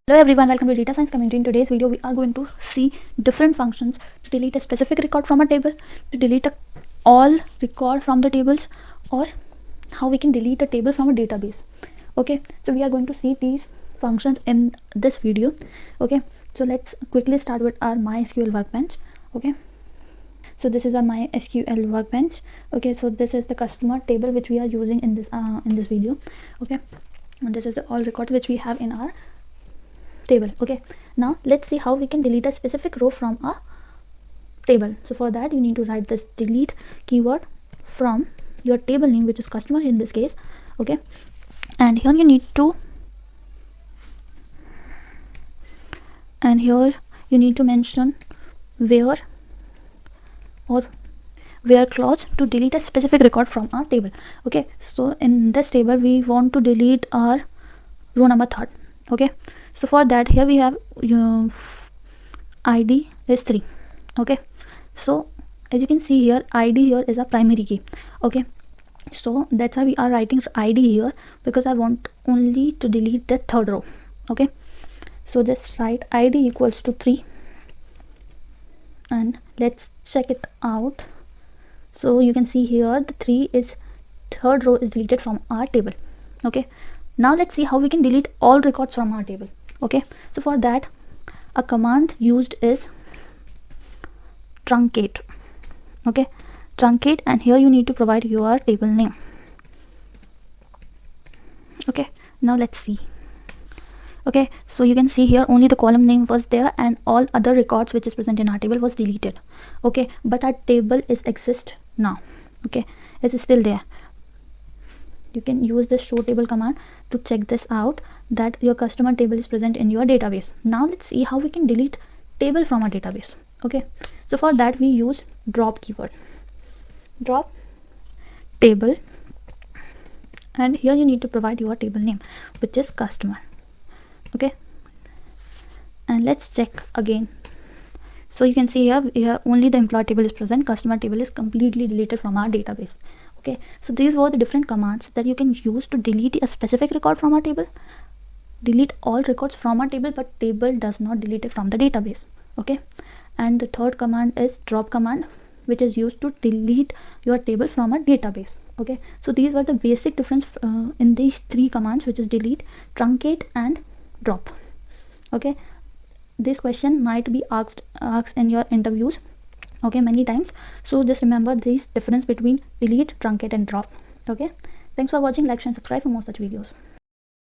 Hello everyone, welcome to Data Science Community. In today's video, we are going to see different functions to delete a specific record from a table, to delete all record from the tables, or how we can delete a table from a database. Okay, so we are going to see these functions in this video. Okay, so let's quickly start with our MySQL Workbench. Okay, so this is our MySQL Workbench. Okay, so this is the customer table which we are using in this video. Okay, and this is the all records which we have in our table. Okay, now let's see how we can delete a specific row from a table. So for that, you need to write this delete keyword from your table name, which is customer in this case. Okay, and here you need to mention where clause to delete a specific record from our table. Okay, so in this table we want to delete our row number 3rd. Okay, so for that, here we have id is 3. Okay, so as you can see here, id here is a primary key. Okay, so that's why we are writing id here, because I want only to delete the 3rd row. Okay, so just write id equals to 3 and let's check it out. So you can see here the 3rd row is deleted from our table. Okay, now let's see how we can delete all records from our table. Okay, so for that, a command used is truncate. Okay, truncate, and here you need to provide your table name. Okay, now let's see. Okay, so you can see here only the column name was there and all other records which is present in our table was deleted. Okay, but our table exists now. Okay, it is still there. You can use this show table command to check this out, that your customer table is present in your database. Now let's see how we can delete table from our database. Okay, so for that we use drop keyword. Drop table, and here you need to provide your table name, which is customer. Okay, and let's check again. So you can see here only the employee table is present, customer table is completely deleted from our database. Okay, so these were the different commands that you can use to delete a specific record from our table, delete all records from our table, but table does not delete it from the database. Okay, and the third command is drop command, which is used to delete your table from a database. Okay, so these were the basic difference in these 3 commands, which is delete, truncate, and drop. Okay, this question might be asked in your interviews, okay, many times. So just remember this difference between delete, truncate, and drop. Okay, thanks for watching. Like, share, and subscribe for more such videos.